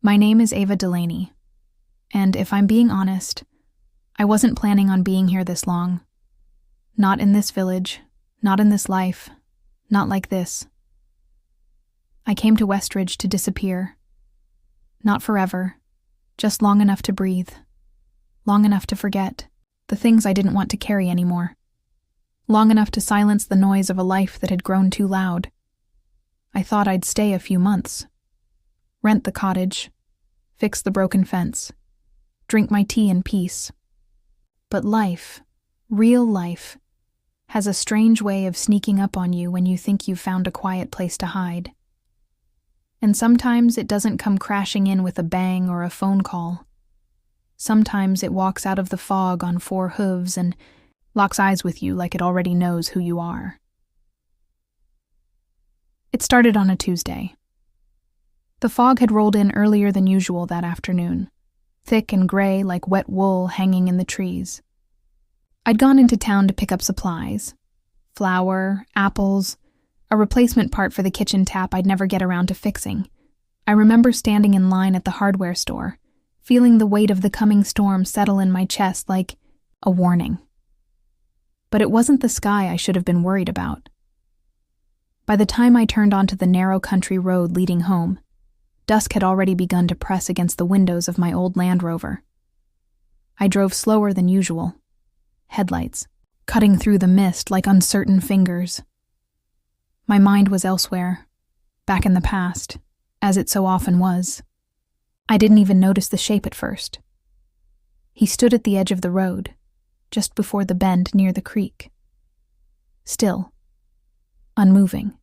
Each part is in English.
My name is Ava Delaney, and if I'm being honest, I wasn't planning on being here this long. Not in this village, not in this life, not like this. I came to Westridge to disappear. Not forever, just long enough to breathe, long enough to forget the things I didn't want to carry anymore, long enough to silence the noise of a life that had grown too loud. I thought I'd stay a few months, rent the cottage, fix the broken fence, drink my tea in peace. But life, real life, has a strange way of sneaking up on you when you think you've found a quiet place to hide. And sometimes it doesn't come crashing in with a bang or a phone call. Sometimes it walks out of the fog on 4 hooves and locks eyes with you like it already knows who you are. It started on a Tuesday. The fog had rolled in earlier than usual that afternoon, thick and gray like wet wool hanging in the trees. I'd gone into town to pick up supplies: flour, apples, a replacement part for the kitchen tap I'd never get around to fixing. I remember standing in line at the hardware store, feeling the weight of the coming storm settle in my chest like a warning. But it wasn't the sky I should have been worried about. By the time I turned onto the narrow country road leading home, dusk had already begun to press against the windows of my old Land Rover. I drove slower than usual, headlights cutting through the mist like uncertain fingers. My mind was elsewhere, back in the past, as it so often was. I didn't even notice the shape at first. He stood at the edge of the road, just before the bend near the creek. Still, unmoving.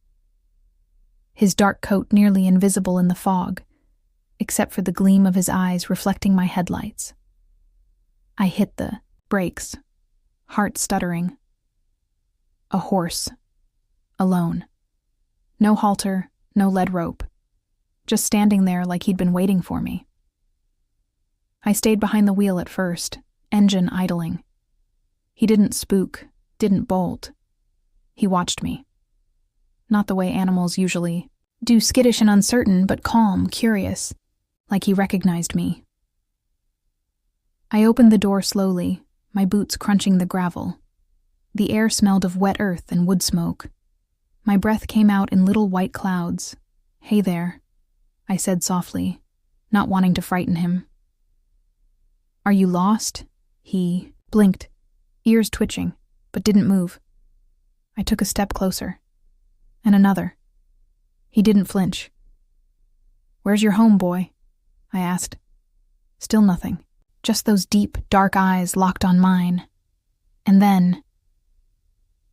His dark coat nearly invisible in the fog, except for the gleam of his eyes reflecting my headlights. I hit the brakes, heart stuttering. A horse. Alone. No halter, no lead rope. Just standing there like he'd been waiting for me. I stayed behind the wheel at first, engine idling. He didn't spook, didn't bolt. He watched me. Not the way animals usually do, skittish and uncertain, but calm, curious, like he recognized me. I opened the door slowly, my boots crunching the gravel. The air smelled of wet earth and wood smoke. My breath came out in little white clouds. "Hey there," I said softly, not wanting to frighten him. "Are you lost?" He blinked, ears twitching, but didn't move. I took a step closer. And another. He didn't flinch. "Where's your home, boy?" I asked. Still nothing. Just those deep, dark eyes locked on mine. And then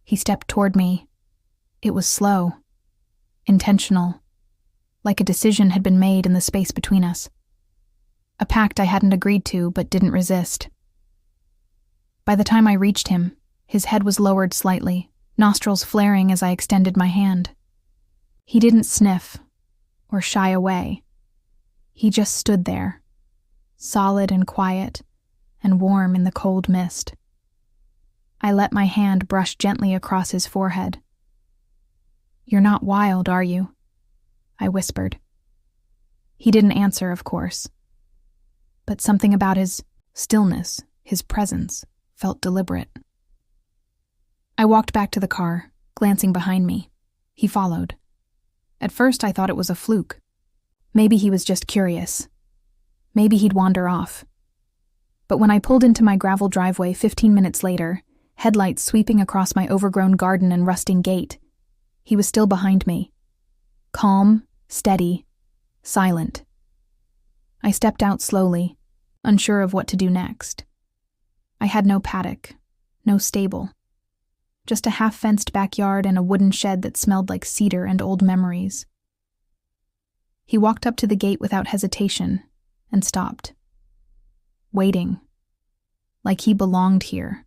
he stepped toward me. It was slow, intentional, like a decision had been made in the space between us. A pact I hadn't agreed to but didn't resist. By the time I reached him, his head was lowered slightly, nostrils flaring as I extended my hand. He didn't sniff or shy away. He just stood there, solid and quiet and warm in the cold mist. I let my hand brush gently across his forehead. "You're not wild, are you?" I whispered. He didn't answer, of course. But something about his stillness, his presence, felt deliberate. I walked back to the car, glancing behind me. He followed. At first I thought it was a fluke. Maybe he was just curious. Maybe he'd wander off. But when I pulled into my gravel driveway 15 minutes later, headlights sweeping across my overgrown garden and rusting gate, he was still behind me. Calm, steady, silent. I stepped out slowly, unsure of what to do next. I had no paddock, no stable. Just a half-fenced backyard and a wooden shed that smelled like cedar and old memories. He walked up to the gate without hesitation and stopped. Waiting. Like he belonged here.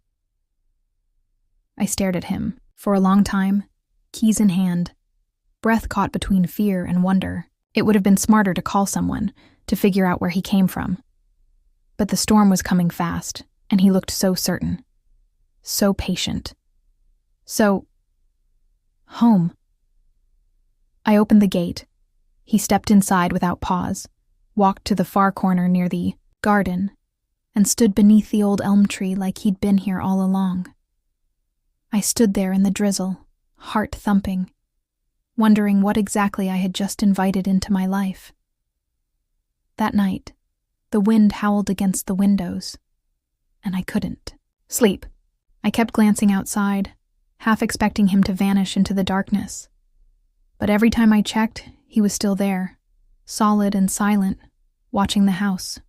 I stared at him, for a long time, keys in hand, breath caught between fear and wonder. It would have been smarter to call someone, to figure out where he came from. But the storm was coming fast, and he looked so certain. So patient. So, home. I opened the gate. He stepped inside without pause, walked to the far corner near the garden, and stood beneath the old elm tree like he'd been here all along. I stood there in the drizzle, heart thumping, wondering what exactly I had just invited into my life. That night, the wind howled against the windows, and I couldn't sleep. I kept glancing outside, half expecting him to vanish into the darkness. But every time I checked, he was still there, solid and silent, watching the house,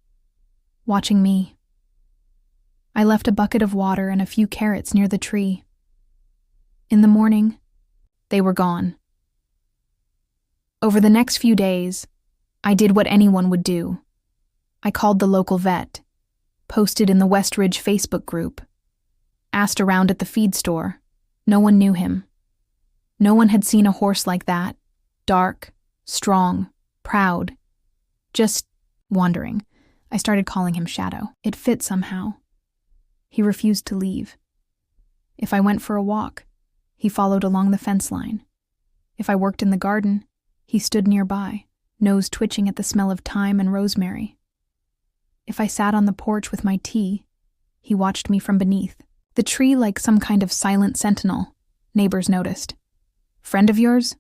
watching me. I left a bucket of water and a few carrots near the tree. In the morning, they were gone. Over the next few days, I did what anyone would do. I called the local vet, posted in the West Ridge Facebook group, asked around at the feed store. No one knew him. No one had seen a horse like that, dark, strong, proud, just wandering. I started calling him Shadow. It fit somehow. He refused to leave. If I went for a walk, he followed along the fence line. If I worked in the garden, he stood nearby, nose twitching at the smell of thyme and rosemary. If I sat on the porch with my tea, he watched me from beneath. The tree like some kind of silent sentinel, neighbors noticed. "Friend of yours?"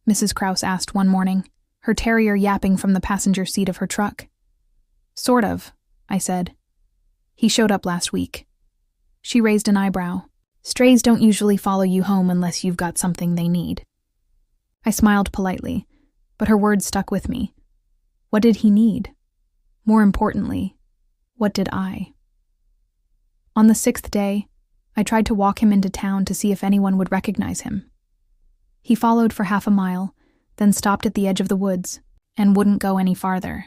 Mrs. Krause asked one morning, her terrier yapping from the passenger seat of her truck. "Sort of," I said. "He showed up last week." She raised an eyebrow. "Strays don't usually follow you home unless you've got something they need." I smiled politely, but her words stuck with me. What did he need? More importantly, what did I? On the 6th day, I tried to walk him into town to see if anyone would recognize him. He followed for half a mile, then stopped at the edge of the woods, and wouldn't go any farther.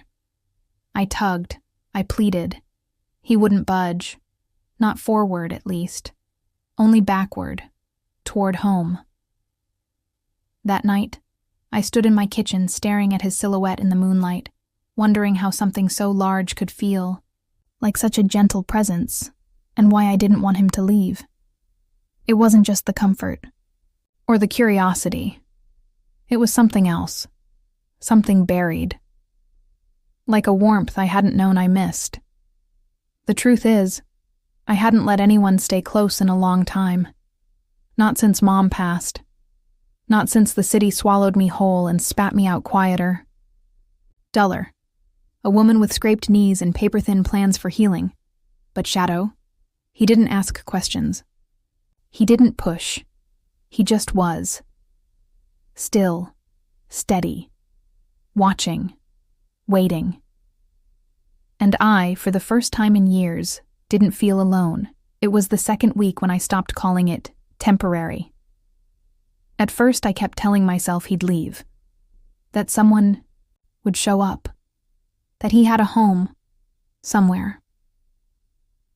I tugged, I pleaded. He wouldn't budge. Not forward, at least. Only backward, toward home. That night, I stood in my kitchen staring at his silhouette in the moonlight, wondering how something so large could feel like such a gentle presence, and why I didn't want him to leave. It wasn't just the comfort, or the curiosity. It was something else, something buried. Like a warmth I hadn't known I missed. The truth is, I hadn't let anyone stay close in a long time. Not since Mom passed. Not since the city swallowed me whole and spat me out quieter. Duller. A woman with scraped knees and paper-thin plans for healing. But Shadow, he didn't ask questions. He didn't push. He just was. Still, steady, watching, waiting. And I, for the first time in years, didn't feel alone. It was the second week when I stopped calling it temporary. At first, I kept telling myself he'd leave, that someone would show up, that he had a home, somewhere.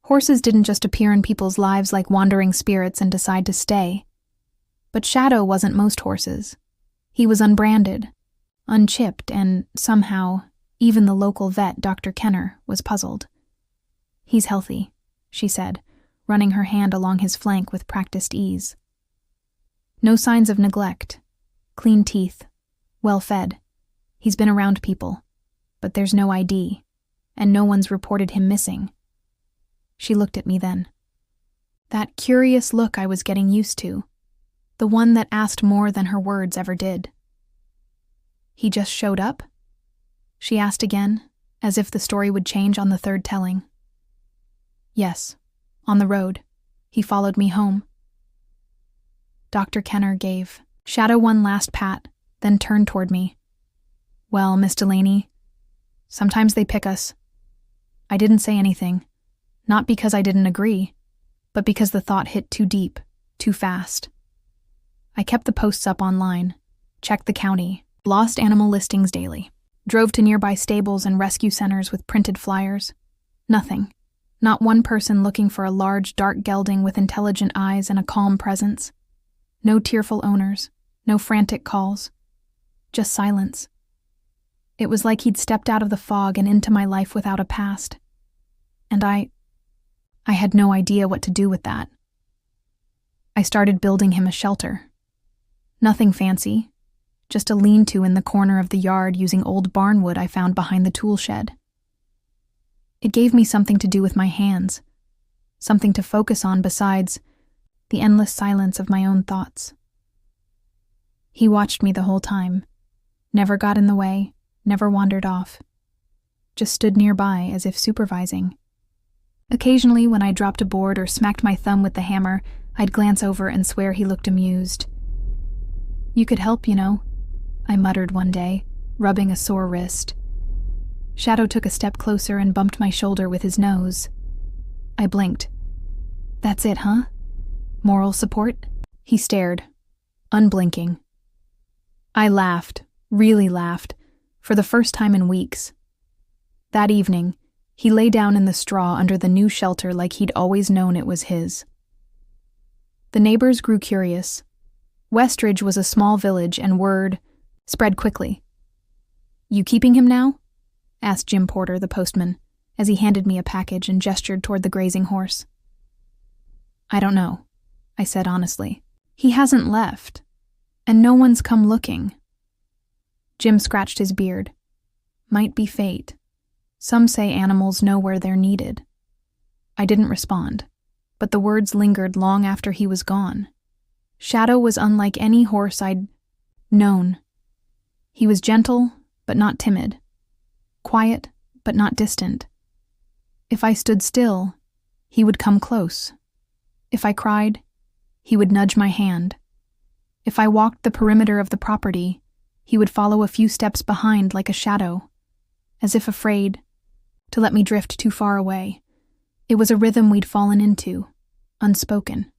Horses didn't just appear in people's lives like wandering spirits and decide to stay. But Shadow wasn't most horses. He was unbranded, unchipped, and somehow, even the local vet, Dr. Kenner, was puzzled. "He's healthy," she said, running her hand along his flank with practiced ease. "No signs of neglect. Clean teeth. Well fed. He's been around people. But there's no ID, and no one's reported him missing." She looked at me then. That curious look I was getting used to, the one that asked more than her words ever did. "He just showed up?" she asked again, as if the story would change on the third telling. "Yes, on the road. He followed me home." Dr. Kenner gave Shadow one last pat, then turned toward me. "Well, Miss Delaney, sometimes they pick us." I didn't say anything, not because I didn't agree, but because the thought hit too deep, too fast. I kept the posts up online, checked the county, lost animal listings daily, drove to nearby stables and rescue centers with printed flyers. Nothing. Not one person looking for a large, dark gelding with intelligent eyes and a calm presence. No tearful owners, no frantic calls. Just silence. It was like he'd stepped out of the fog and into my life without a past. And I had no idea what to do with that. I started building him a shelter. Nothing fancy, just a lean-to in the corner of the yard using old barnwood I found behind the tool shed. It gave me something to do with my hands, something to focus on besides the endless silence of my own thoughts. He watched me the whole time, never got in the way, never wandered off, just stood nearby as if supervising. Occasionally, when I dropped a board or smacked my thumb with the hammer, I'd glance over and swear he looked amused. "You could help, you know," I muttered one day, rubbing a sore wrist. Shadow took a step closer and bumped my shoulder with his nose. I blinked. "That's it, huh? Moral support?" He stared, unblinking. I laughed, really laughed, for the first time in weeks. That evening, he lay down in the straw under the new shelter like he'd always known it was his. The neighbors grew curious. Westridge was a small village and word spread quickly. "You keeping him now?" asked Jim Porter, the postman, as he handed me a package and gestured toward the grazing horse. "I don't know," I said honestly. "He hasn't left, and no one's come looking." Jim scratched his beard. "Might be fate. Some say animals know where they're needed." I didn't respond, but the words lingered long after he was gone. Shadow was unlike any horse I'd known. He was gentle, but not timid. Quiet, but not distant. If I stood still, he would come close. If I cried, he would nudge my hand. If I walked the perimeter of the property, he would follow a few steps behind like a shadow, as if afraid to let me drift too far away. It was a rhythm we'd fallen into, unspoken,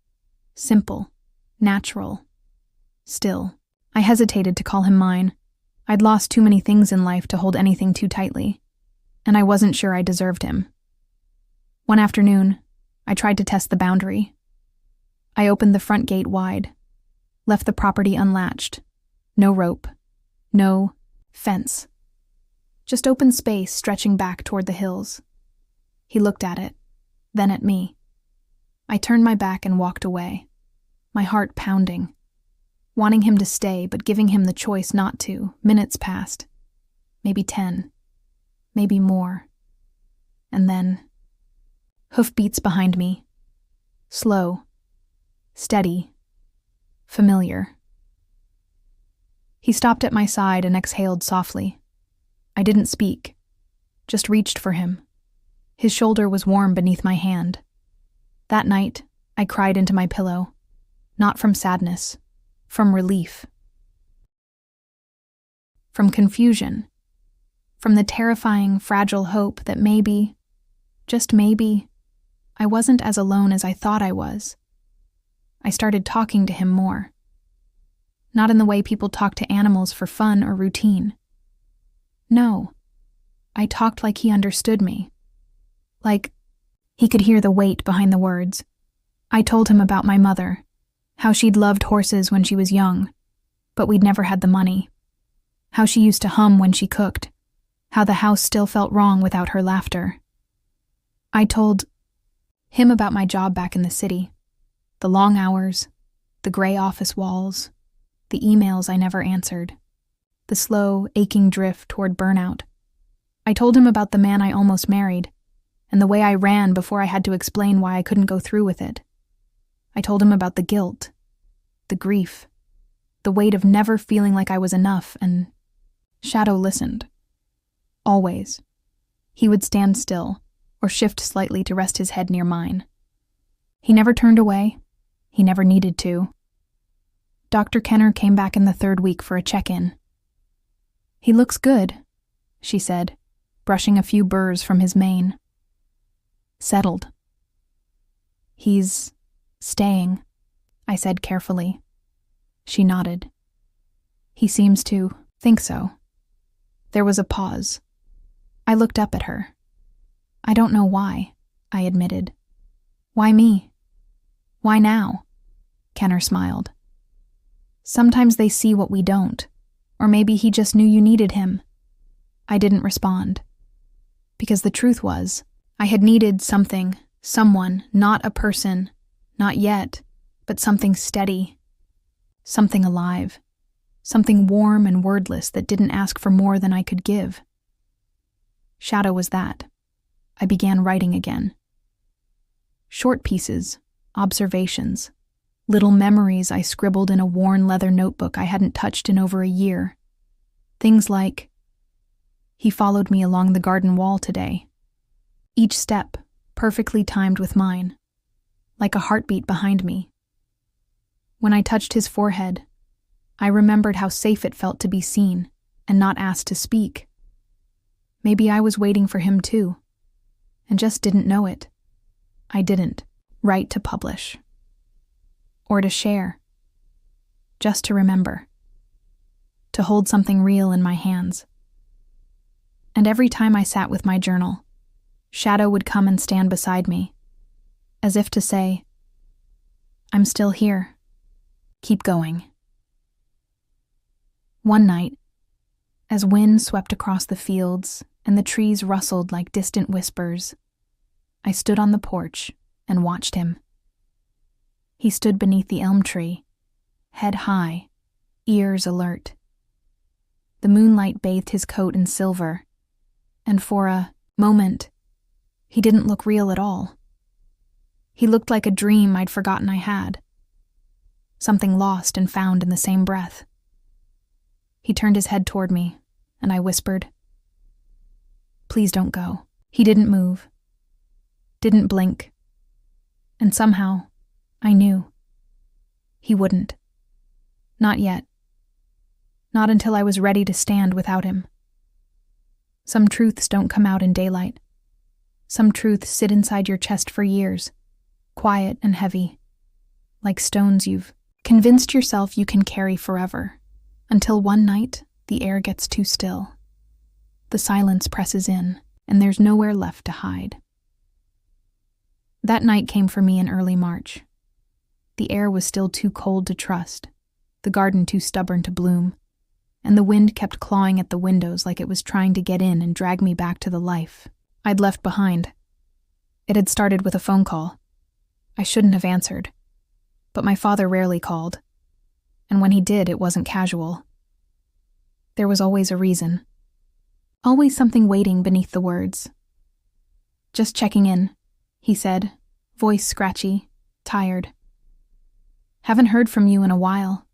simple, natural, still. I hesitated to call him mine. I'd lost too many things in life to hold anything too tightly, and I wasn't sure I deserved him. One afternoon, I tried to test the boundary. I opened the front gate wide, left the property unlatched. No rope, no fence. Just open space stretching back toward the hills. He looked at it, then at me. I turned my back and walked away, my heart pounding. Wanting him to stay, but giving him the choice not to. Minutes passed. Maybe 10. Maybe more. And then, hoofbeats behind me. Slow. Steady. Familiar. He stopped at my side and exhaled softly. I didn't speak, just reached for him. His shoulder was warm beneath my hand. That night, I cried into my pillow, not from sadness, from relief. From confusion. From the terrifying, fragile hope that maybe, just maybe, I wasn't as alone as I thought I was. I started talking to him more. Not in the way people talk to animals for fun or routine. No, I talked like he understood me. Like he could hear the weight behind the words. I told him about my mother, how she'd loved horses when she was young, but we'd never had the money. How she used to hum when she cooked, how the house still felt wrong without her laughter. I told him about my job back in the city, the long hours, the gray office walls, the emails I never answered, the slow, aching drift toward burnout. I told him about the man I almost married, and the way I ran before I had to explain why I couldn't go through with it. I told him about the guilt, the grief, the weight of never feeling like I was enough, and Shadow listened. Always. He would stand still, or shift slightly to rest his head near mine. He never turned away. He never needed to. Dr. Kenner came back in the 3rd week for a check-in. "He looks good," she said, brushing a few burrs from his mane. "Settled." "He's staying," I said carefully. She nodded. "He seems to think so." There was a pause. I looked up at her. "I don't know why," I admitted. "Why me? Why now?" Kenner smiled. "Sometimes they see what we don't. Or maybe he just knew you needed him." I didn't respond. Because the truth was, I had needed something, someone, not a person, not yet, but something steady, something alive. something warm and wordless that didn't ask for more than I could give. Shadow was that. I began writing again. Short pieces, observations, little memories I scribbled in a worn leather notebook I hadn't touched in over a year. Things like, he followed me along the garden wall today. Each step perfectly timed with mine, like a heartbeat behind me. When I touched his forehead, I remembered how safe it felt to be seen and not asked to speak. Maybe I was waiting for him too, and just didn't know it. I didn't write to publish or to share, just to remember, to hold something real in my hands. And every time I sat with my journal, Shadow would come and stand beside me, as if to say, I'm still here. Keep going. One night, as wind swept across the fields and the trees rustled like distant whispers, I stood on the porch and watched him. He stood beneath the elm tree, head high, ears alert. The moonlight bathed his coat in silver, and for a moment, he didn't look real at all. He looked like a dream I'd forgotten I had, something lost and found in the same breath. He turned his head toward me, and I whispered, "Please don't go." He didn't move, didn't blink, and somehow, I knew he wouldn't. Not yet. Not until I was ready to stand without him. Some truths don't come out in daylight. Some truths sit inside your chest for years, quiet and heavy, like stones you've convinced yourself you can carry forever, until one night the air gets too still. The silence presses in, and there's nowhere left to hide. That night came for me in early March. The air was still too cold to trust, the garden too stubborn to bloom, and the wind kept clawing at the windows like it was trying to get in and drag me back to the life I'd left behind. It had started with a phone call. I shouldn't have answered, but my father rarely called, and when he did, it wasn't casual. There was always a reason. Always something waiting beneath the words. "Just checking in," he said, voice scratchy, tired. "Haven't heard from you in a while."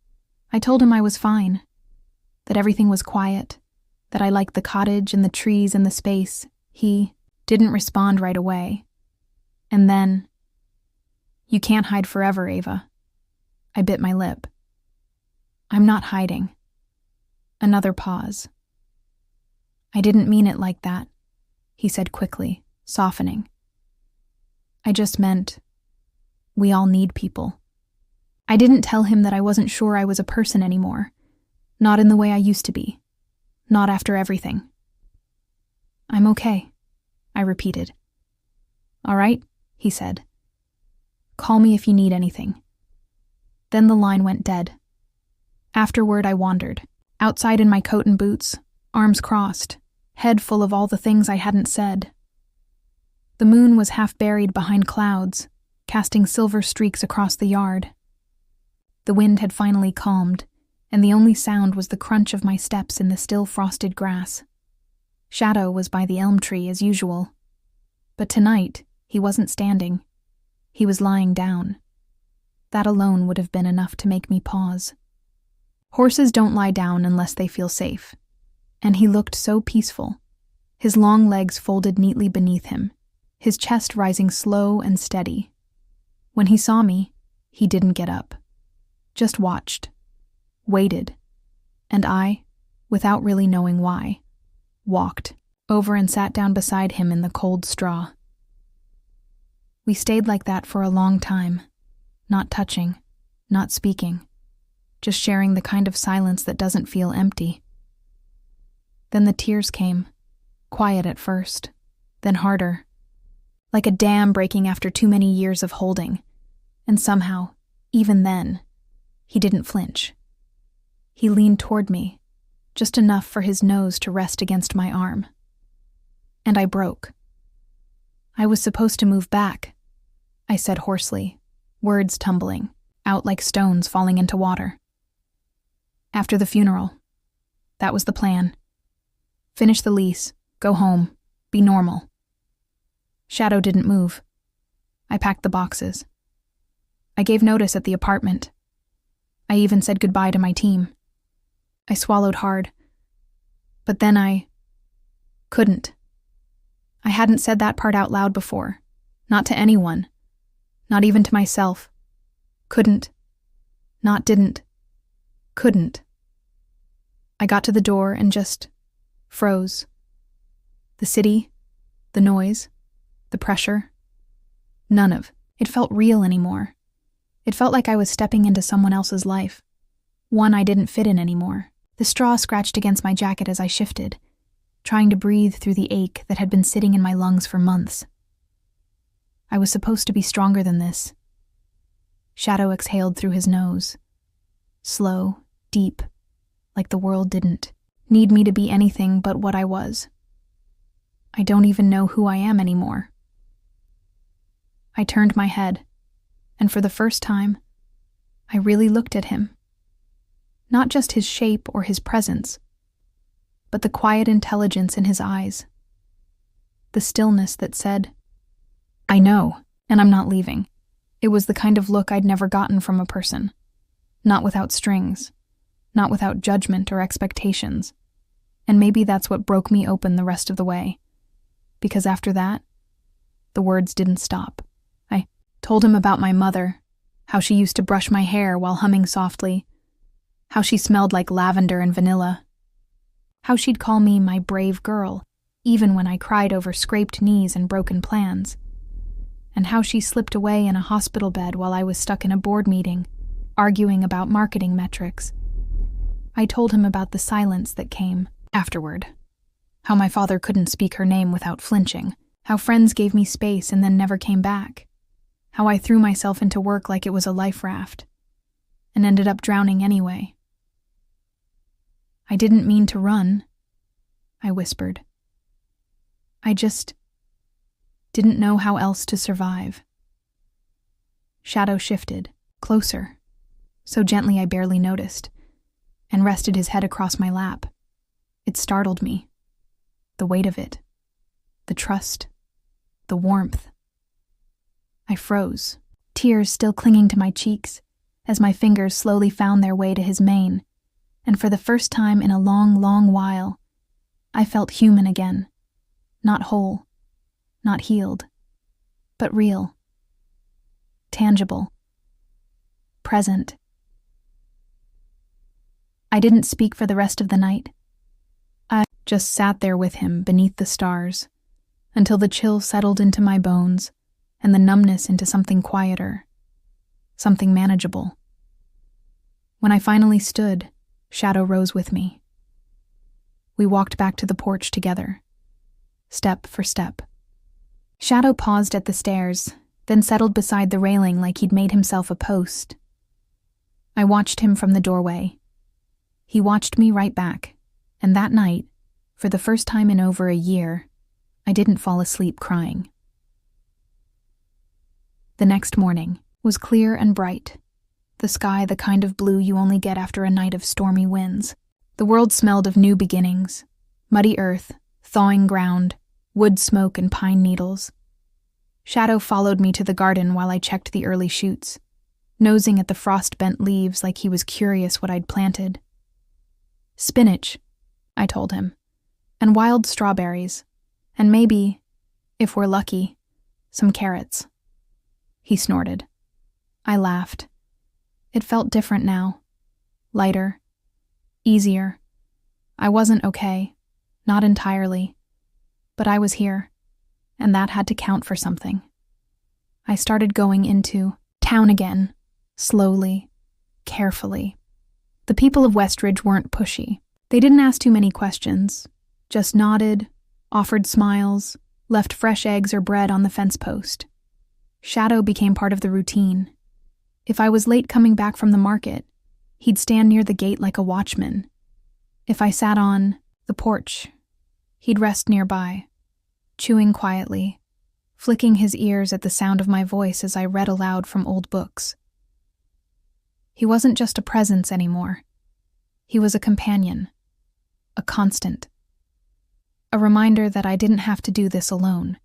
I told him I was fine, that everything was quiet, that I liked the cottage and the trees and the space. He didn't respond right away. And then, "You can't hide forever, Ava." I bit my lip. "I'm not hiding." Another pause. "I didn't mean it like that," he said quickly, softening. "I just meant, we all need people." I didn't tell him that I wasn't sure I was a person anymore. Not in the way I used to be. Not after everything. "I'm okay," I repeated. "All right," he said. "Call me if you need anything." Then the line went dead. Afterward, I wandered, outside in my coat and boots, arms crossed, head full of all the things I hadn't said. The moon was half buried behind clouds, casting silver streaks across the yard. The wind had finally calmed, and the only sound was the crunch of my steps in the still frosted grass. Shadow was by the elm tree as usual, but tonight he wasn't standing. He was lying down. That alone would have been enough to make me pause. Horses don't lie down unless they feel safe, and he looked so peaceful, his long legs folded neatly beneath him, his chest rising slow and steady. When he saw me, he didn't get up, just watched, waited, and I, without really knowing why, walked over and sat down beside him in the cold straw. We stayed like that for a long time, not touching, not speaking, just sharing the kind of silence that doesn't feel empty. Then the tears came, quiet at first, then harder, like a dam breaking after too many years of holding, and somehow, even then, he didn't flinch. He leaned toward me, just enough for his nose to rest against my arm. And I broke. "I was supposed to move back," I said hoarsely, words tumbling, out like stones falling into water. After the funeral. That was the plan. Finish the lease, go home, be normal. Shadow didn't move. I packed the boxes. I gave notice at the apartment. I even said goodbye to my team. I swallowed hard. But then I couldn't. I hadn't said that part out loud before. Not to anyone. Not even to myself. Couldn't. Not didn't. Couldn't. I got to the door and just froze. The city, the noise, the pressure. None of it felt real anymore. It felt like I was stepping into someone else's life. One I didn't fit in anymore. The straw scratched against my jacket as I shifted, trying to breathe through the ache that had been sitting in my lungs for months. I was supposed to be stronger than this. Shadow exhaled through his nose. Slow, deep, like the world didn't need me to be anything but what I was. I don't even know who I am anymore. I turned my head, and for the first time, I really looked at him. Not just his shape or his presence, but the quiet intelligence in his eyes. The stillness that said, I know, and I'm not leaving. It was the kind of look I'd never gotten from a person. Not without strings, not without judgment or expectations. And maybe that's what broke me open the rest of the way. Because after that, the words didn't stop. I told him about my mother, how she used to brush my hair while humming softly, how she smelled like lavender and vanilla, how she'd call me my brave girl, even when I cried over scraped knees and broken plans, and how she slipped away in a hospital bed while I was stuck in a board meeting, arguing about marketing metrics. I told him about the silence that came afterward, how my father couldn't speak her name without flinching, how friends gave me space and then never came back, how I threw myself into work like it was a life raft, and ended up drowning anyway. I didn't mean to run, I whispered. I just didn't know how else to survive. Shadow shifted, closer, so gently I barely noticed, and rested his head across my lap. It startled me. The weight of it, the trust, the warmth. I froze, tears still clinging to my cheeks, as my fingers slowly found their way to his mane, and for the first time in a long, long while, I felt human again. Not whole, not healed, but real, tangible, present. I didn't speak for the rest of the night. I just sat there with him beneath the stars, until the chill settled into my bones and the numbness into something quieter, something manageable. When I finally stood, Shadow rose with me. We walked back to the porch together, step for step. Shadow paused at the stairs, then settled beside the railing like he'd made himself a post. I watched him from the doorway. He watched me right back, and that night, for the first time in over a year, I didn't fall asleep crying. The next morning was clear and bright, the sky the kind of blue you only get after a night of stormy winds. The world smelled of new beginnings, muddy earth, thawing ground, wood smoke and pine needles. Shadow followed me to the garden while I checked the early shoots, nosing at the frost-bent leaves like he was curious what I'd planted. Spinach, I told him, and wild strawberries, and maybe, if we're lucky, some carrots. He snorted. I laughed. It felt different now. Lighter. Easier. I wasn't okay. Not entirely. But I was here, and that had to count for something. I started going into town again, slowly, carefully. The people of Westridge weren't pushy. They didn't ask too many questions, just nodded, offered smiles, left fresh eggs or bread on the fence post. Shadow became part of the routine. If I was late coming back from the market, he'd stand near the gate like a watchman. If I sat on the porch, he'd rest nearby, chewing quietly, flicking his ears at the sound of my voice as I read aloud from old books. He wasn't just a presence anymore. He was a companion, a constant, a reminder that I didn't have to do this alone.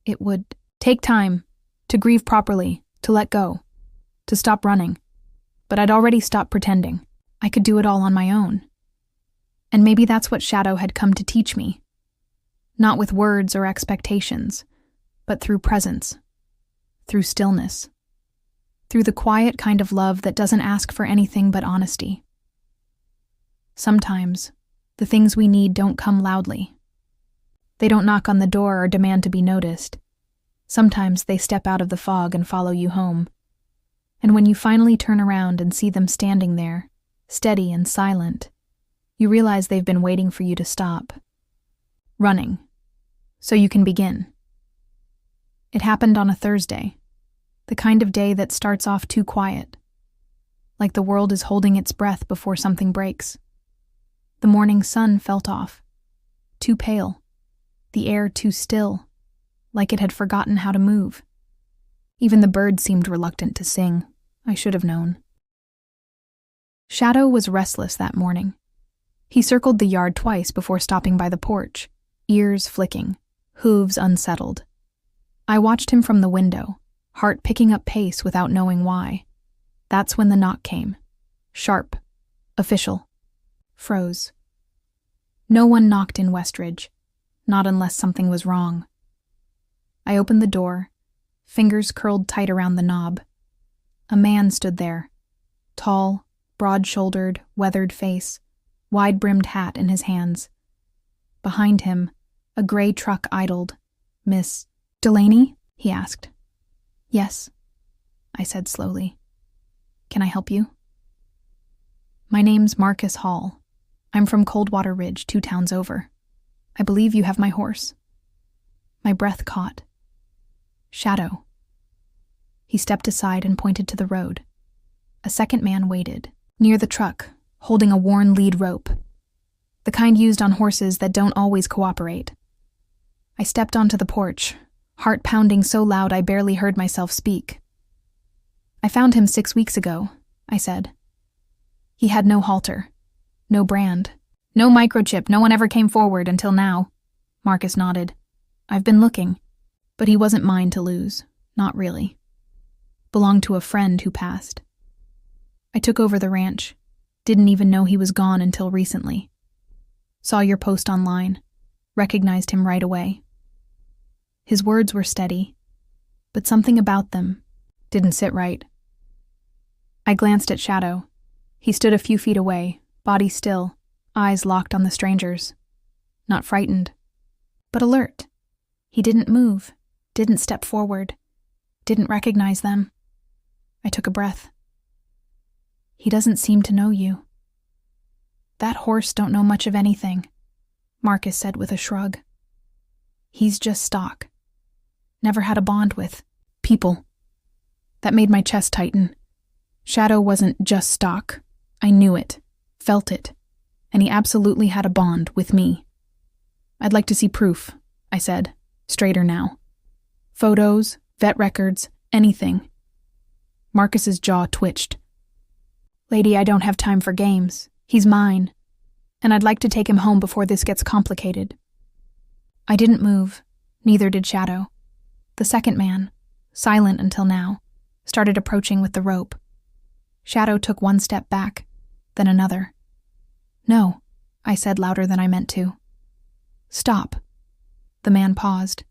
It would take time to grieve properly, to let go, to stop running. But I'd already stopped pretending. I could do it all on my own. And maybe that's what Shadow had come to teach me. Not with words or expectations, but through presence, through stillness, through the quiet kind of love that doesn't ask for anything but honesty. Sometimes, the things we need don't come loudly. They don't knock on the door or demand to be noticed. Sometimes they step out of the fog and follow you home. And when you finally turn around and see them standing there, steady and silent, you realize they've been waiting for you to stop. Running. So you can begin. It happened on a Thursday, the kind of day that starts off too quiet, like the world is holding its breath before something breaks. The morning sun felt off, too pale, the air too still, like it had forgotten how to move. Even the birds seemed reluctant to sing. I should have known. Shadow was restless that morning. He circled the yard twice before stopping by the porch, ears flicking, hooves unsettled. I watched him from the window, heart picking up pace without knowing why. That's when the knock came. Sharp. Official. Froze. No one knocked in Westridge, not unless something was wrong. I opened the door, fingers curled tight around the knob. A man stood there, tall, broad-shouldered, weathered face, wide-brimmed hat in his hands. Behind him, a gray truck idled. "Miss Delaney?" he asked. "Yes," I said slowly. "Can I help you?" "My name's Marcus Hall. I'm from Coldwater Ridge, 2 towns over. I believe you have my horse." My breath caught. Shadow. He stepped aside and pointed to the road. A second man waited, near the truck, holding a worn lead rope, the kind used on horses that don't always cooperate. I stepped onto the porch, heart pounding so loud I barely heard myself speak. "I found him 6 weeks ago," I said. "He had no halter, no brand, no microchip. No one ever came forward until now." Marcus nodded. "I've been looking, but he wasn't mine to lose, not really. Belonged to a friend who passed. I took over the ranch, didn't even know he was gone until recently. Saw your post online, recognized him right away." His words were steady, but something about them didn't sit right. I glanced at Shadow. He stood a few feet away, body still, eyes locked on the strangers. Not frightened, but alert. He didn't move, didn't step forward, didn't recognize them. I took a breath. "He doesn't seem to know you." "That horse don't know much of anything," Marcus said with a shrug. "He's just stock. Never had a bond with people." That made my chest tighten. Shadow wasn't just stock. I knew it, felt it, and he absolutely had a bond with me. "I'd like to see proof," I said, straighter now. "Photos, vet records, anything." Marcus's jaw twitched. "Lady, I don't have time for games. He's mine, and I'd like to take him home before this gets complicated." I didn't move, neither did Shadow. The second man, silent until now, started approaching with the rope. Shadow took one step back, then another. "No," I said louder than I meant to. "Stop." The man paused.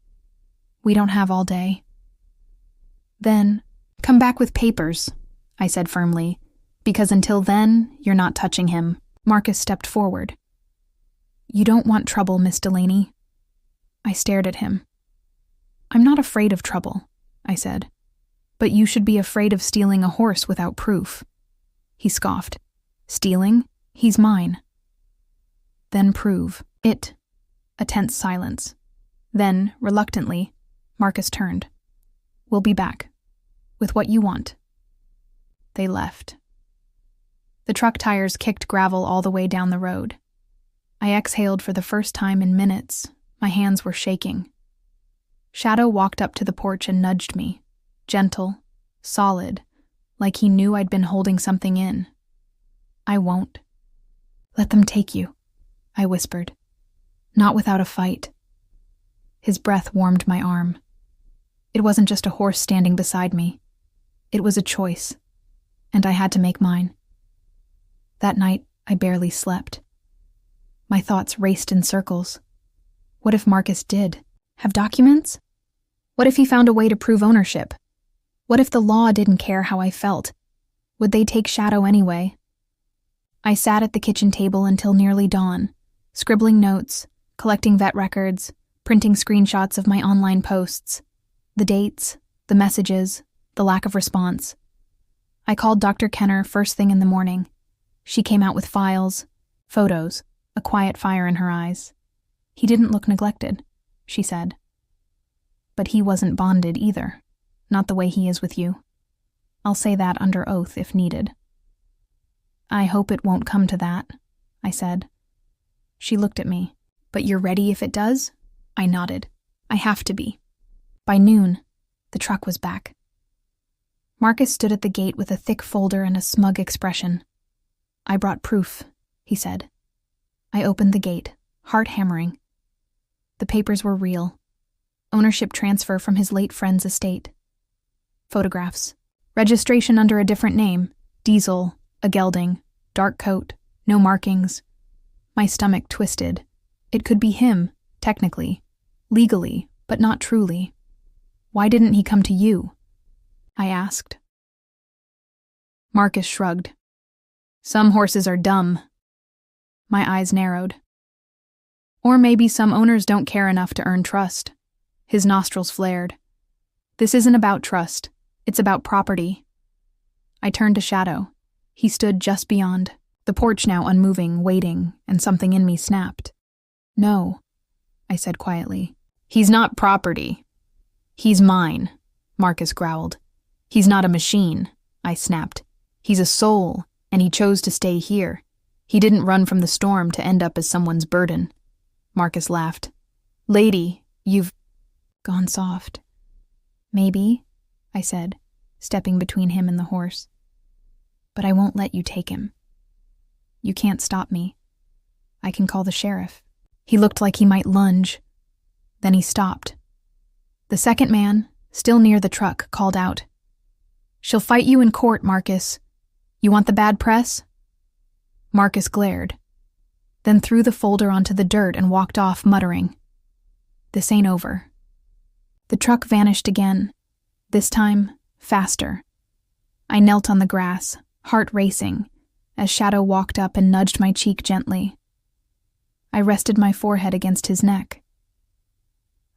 "We don't have all day." "Then, come back with papers," I said firmly, "because until then, you're not touching him." Marcus stepped forward. "You don't want trouble, Miss Delaney." I stared at him. "I'm not afraid of trouble," I said, "but you should be afraid of stealing a horse without proof." He scoffed. "Stealing? He's mine." "Then prove it." A tense silence. Then, reluctantly, Marcus turned. "We'll be back. With what you want." They left. The truck tires kicked gravel all the way down the road. I exhaled for the first time in minutes. My hands were shaking. Shadow walked up to the porch and nudged me, gentle, solid, like he knew I'd been holding something in. "I won't," Let them take you, I whispered. Not without a fight. His breath warmed my arm. It wasn't just a horse standing beside me. It was a choice, and I had to make mine. That night, I barely slept. My thoughts raced in circles. What if Marcus did have documents? What if he found a way to prove ownership? What if the law didn't care how I felt? Would they take Shadow anyway? I sat at the kitchen table until nearly dawn, scribbling notes, collecting vet records, printing screenshots of my online posts, the dates, the messages, the lack of response. I called Dr. Kenner first thing in the morning. She came out with files, photos, a quiet fire in her eyes. He didn't look neglected, she said. But he wasn't bonded either, not the way he is with you. I'll say that under oath if needed. I hope it won't come to that, I said. She looked at me. But you're ready if it does? I nodded. I have to be. By noon, the truck was back. Marcus stood at the gate with a thick folder and a smug expression. I brought proof, he said. I opened the gate, heart hammering. The papers were real. Ownership transfer from his late friend's estate. Photographs. Registration under a different name. Diesel, a gelding, dark coat, no markings. My stomach twisted. It could be him, technically, legally, but not truly. Why didn't he come to you? I asked. Marcus shrugged. Some horses are dumb. My eyes narrowed. Or maybe some owners don't care enough to earn trust. His nostrils flared. This isn't about trust. It's about property. I turned to Shadow. He stood just beyond, the porch now unmoving, waiting, and something in me snapped. No, I said quietly. He's not property. He's mine, Marcus growled. He's not a machine, I snapped. He's a soul, and he chose to stay here. He didn't run from the storm to end up as someone's burden. Marcus laughed. Lady, you've gone soft. Maybe, I said, stepping between him and the horse. But I won't let you take him. You can't stop me. I can call the sheriff. He looked like he might lunge. Then he stopped. The second man, still near the truck, called out. She'll fight you in court, Marcus. You want the bad press? Marcus glared, then threw the folder onto the dirt and walked off, muttering, This ain't over. The truck vanished again, this time faster. I knelt on the grass, heart racing, as Shadow walked up and nudged my cheek gently. I rested my forehead against his neck.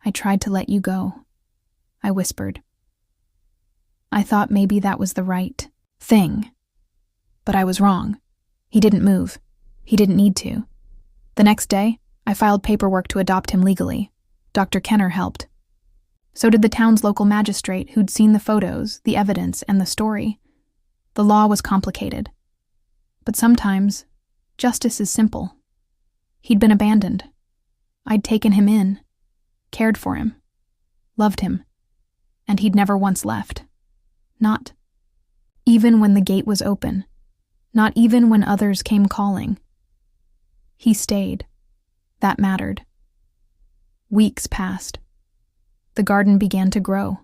I tried to let you go, I whispered. I thought maybe that was the right thing. But I was wrong. He didn't move. He didn't need to. The next day, I filed paperwork to adopt him legally. Dr. Kenner helped. So did the town's local magistrate who'd seen the photos, the evidence, and the story. The law was complicated. But sometimes, justice is simple. He'd been abandoned. I'd taken him in, cared for him, loved him, and he'd never once left. Not even when the gate was open. Not even when others came calling. He stayed. That mattered. Weeks passed. The garden began to grow.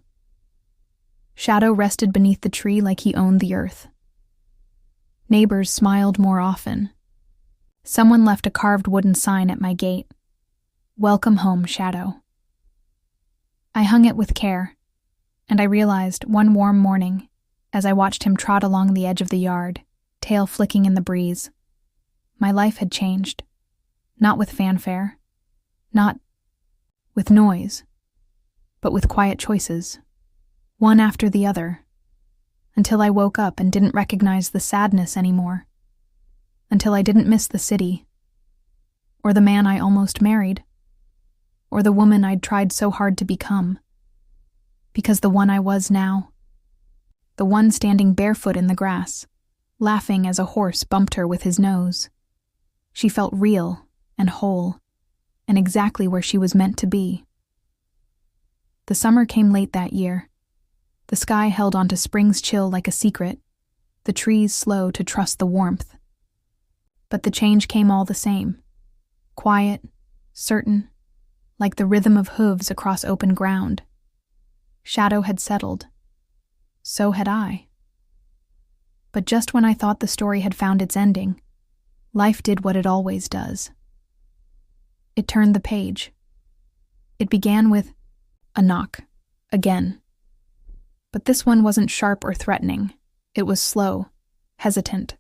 Shadow rested beneath the tree like he owned the earth. Neighbors smiled more often. Someone left a carved wooden sign at my gate. Welcome home, Shadow. I hung it with care, and I realized one warm morning, as I watched him trot along the edge of the yard, tail flicking in the breeze, my life had changed. Not with fanfare, not with noise, but with quiet choices, one after the other, until I woke up and didn't recognize the sadness anymore, until I didn't miss the city, or the man I almost married, or the woman I'd tried so hard to become, because the one I was now, the one standing barefoot in the grass, laughing as a horse bumped her with his nose. She felt real and whole, and exactly where she was meant to be. The summer came late that year. The sky held onto spring's chill like a secret, the trees slow to trust the warmth. But the change came all the same. Quiet, certain, like the rhythm of hooves across open ground. Shadow had settled. So had I. But just when I thought the story had found its ending, life did what it always does. It turned the page. It began with a knock, again. But this one wasn't sharp or threatening. It was slow, hesitant.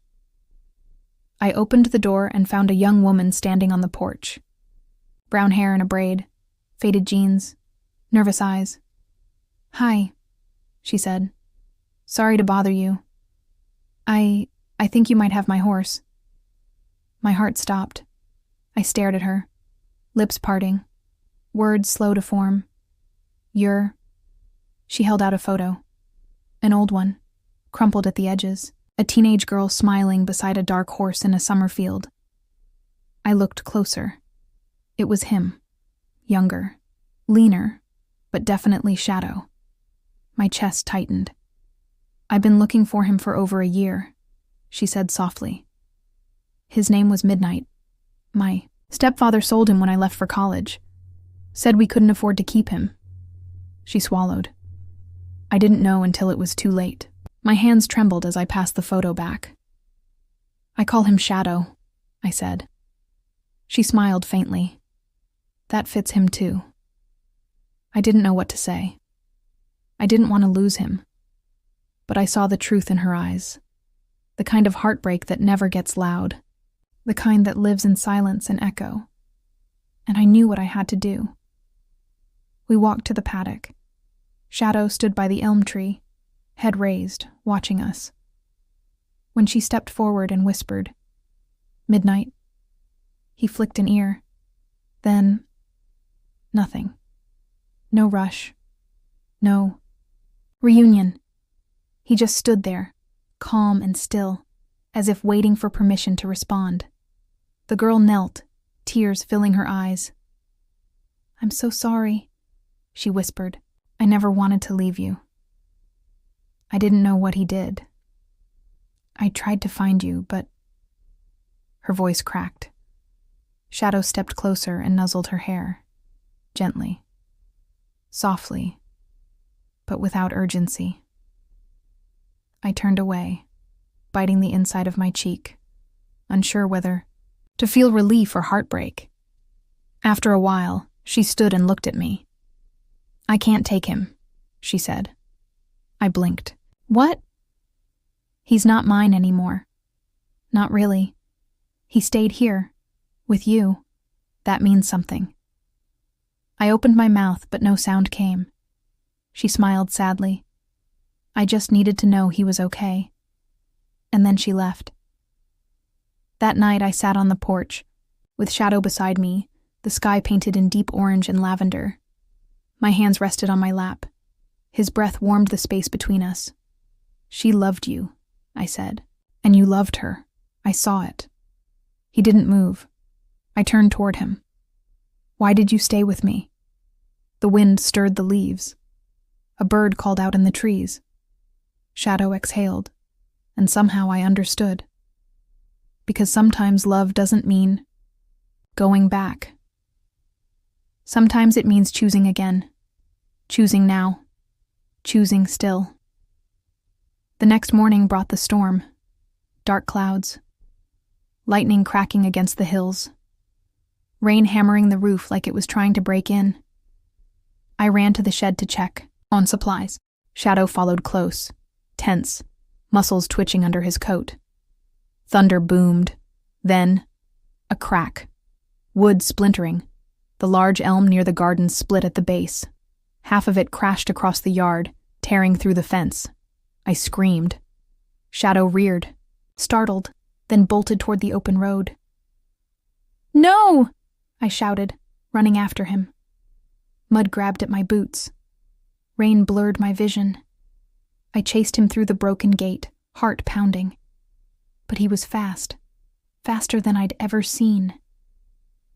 I opened the door and found a young woman standing on the porch. Brown hair in a braid, faded jeans, nervous eyes. "Hi," she said. "Sorry to bother you. I think you might have my horse." My heart stopped. I stared at her, lips parting, words slow to form. "You're..." She held out a photo. An old one, crumpled at the edges, a teenage girl smiling beside a dark horse in a summer field. I looked closer. It was him, younger, leaner, but definitely Shadow. My chest tightened. "I've been looking for him for over a year," she said softly. "His name was Midnight. My stepfather sold him when I left for college. Said we couldn't afford to keep him." She swallowed. I didn't know until it was too late. My hands trembled as I passed the photo back. "I call him Shadow," I said. She smiled faintly. "That fits him too." I didn't know what to say. I didn't want to lose him. But I saw the truth in her eyes. The kind of heartbreak that never gets loud. The kind that lives in silence and echo. And I knew what I had to do. We walked to the paddock. Shadow stood by the elm tree, head raised, watching us. When she stepped forward and whispered, "Midnight," he flicked an ear. Then, nothing. No rush. No reunion. He just stood there, calm and still, as if waiting for permission to respond. The girl knelt, tears filling her eyes. "I'm so sorry," she whispered. "I never wanted to leave you." I didn't know what he did. "I tried to find you, but..." Her voice cracked. Shadow stepped closer and nuzzled her hair, gently, softly, but without urgency. I turned away, biting the inside of my cheek, unsure whether to feel relief or heartbreak. After a while, she stood and looked at me. "I can't take him," she said. I blinked. "What?" "He's not mine anymore. Not really. He stayed here, with you. That means something." I opened my mouth, but no sound came. She smiled sadly. I just needed to know he was okay. And then she left. That night I sat on the porch, with Shadow beside me, the sky painted in deep orange and lavender. My hands rested on my lap. His breath warmed the space between us. "She loved you," I said. "And you loved her. I saw it." He didn't move. I turned toward him. "Why did you stay with me?" The wind stirred the leaves. A bird called out in the trees. Shadow exhaled, and somehow I understood. Because sometimes love doesn't mean going back. Sometimes it means choosing again. Choosing now. Choosing still. The next morning brought the storm. Dark clouds. Lightning cracking against the hills. Rain hammering the roof like it was trying to break in. I ran to the shed to check on supplies. Shadow followed close, tense, muscles twitching under his coat. Thunder boomed. Then, a crack. Wood splintering. The large elm near the garden split at the base. Half of it crashed across the yard, tearing through the fence. I screamed. Shadow reared, startled, then bolted toward the open road. "No!" I shouted, running after him. Mud grabbed at my boots. Rain blurred my vision. I chased him through the broken gate, heart pounding. But he was fast, faster than I'd ever seen.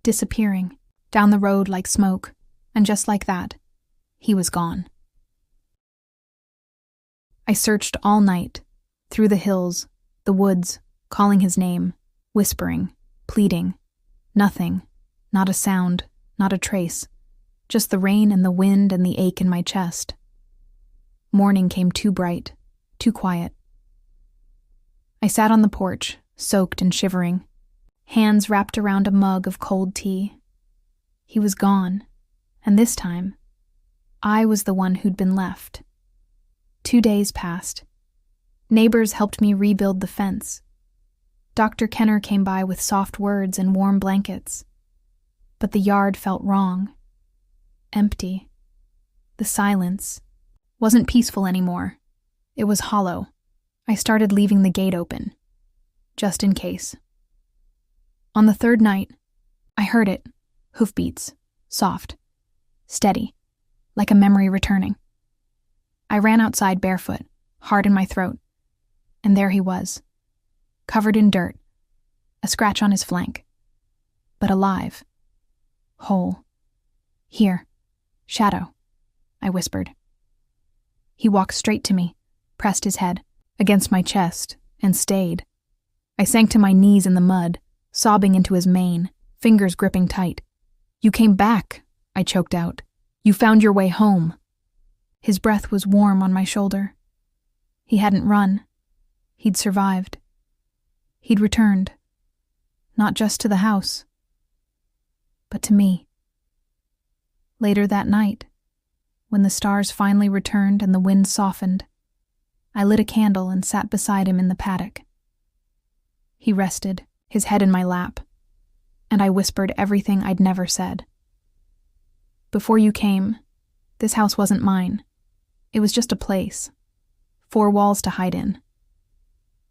Disappearing, down the road like smoke, and just like that, he was gone. I searched all night, through the hills, the woods, calling his name, whispering, pleading. Nothing, not a sound, not a trace, just the rain and the wind and the ache in my chest. Morning came too bright, too quiet. I sat on the porch, soaked and shivering, hands wrapped around a mug of cold tea. He was gone, and this time, I was the one who'd been left. 2 days passed. Neighbors helped me rebuild the fence. Dr. Kenner came by with soft words and warm blankets. But the yard felt wrong. Empty. The silence wasn't peaceful anymore. It was hollow. I started leaving the gate open, just in case. On the third night, I heard it, hoofbeats, soft, steady, like a memory returning. I ran outside barefoot, heart in my throat, and there he was, covered in dirt, a scratch on his flank, but alive, whole. Here, Shadow, I whispered. He walked straight to me, pressed his head against my chest, and stayed. I sank to my knees in the mud, sobbing into his mane, fingers gripping tight. "You came back," I choked out. "You found your way home." His breath was warm on my shoulder. He hadn't run. He'd survived. He'd returned. Not just to the house, but to me. Later that night, when the stars finally returned and the wind softened, I lit a candle and sat beside him in the paddock. He rested, his head in my lap, and I whispered everything I'd never said. "Before you came, this house wasn't mine. It was just a place, 4 walls to hide in.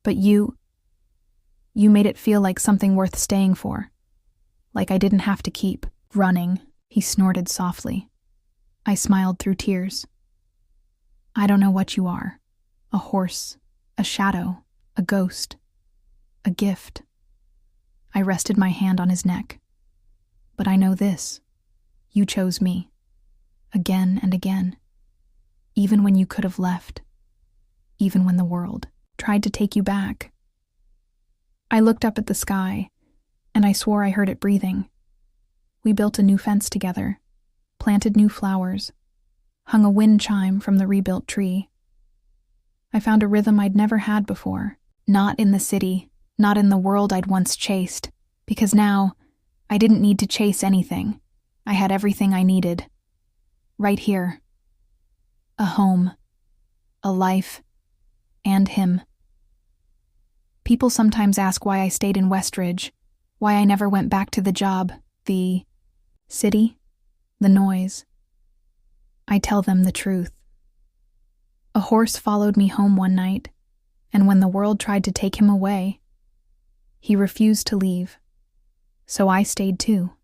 But you made it feel like something worth staying for, like I didn't have to keep running," he snorted softly. I smiled through tears. "I don't know what you are. A horse, a shadow, a ghost, a gift." I rested my hand on his neck. "But I know this. You chose me. Again and again. Even when you could have left. Even when the world tried to take you back." I looked up at the sky, and I swore I heard it breathing. We built a new fence together, planted new flowers, hung a wind chime from the rebuilt tree. I found a rhythm I'd never had before, not in the city, not in the world I'd once chased, because now I didn't need to chase anything. I had everything I needed. Right here. A home, a life, and him. People sometimes ask why I stayed in Westridge, why I never went back to the job, the city, the noise. I tell them the truth. A horse followed me home one night, and when the world tried to take him away, he refused to leave. So I stayed too.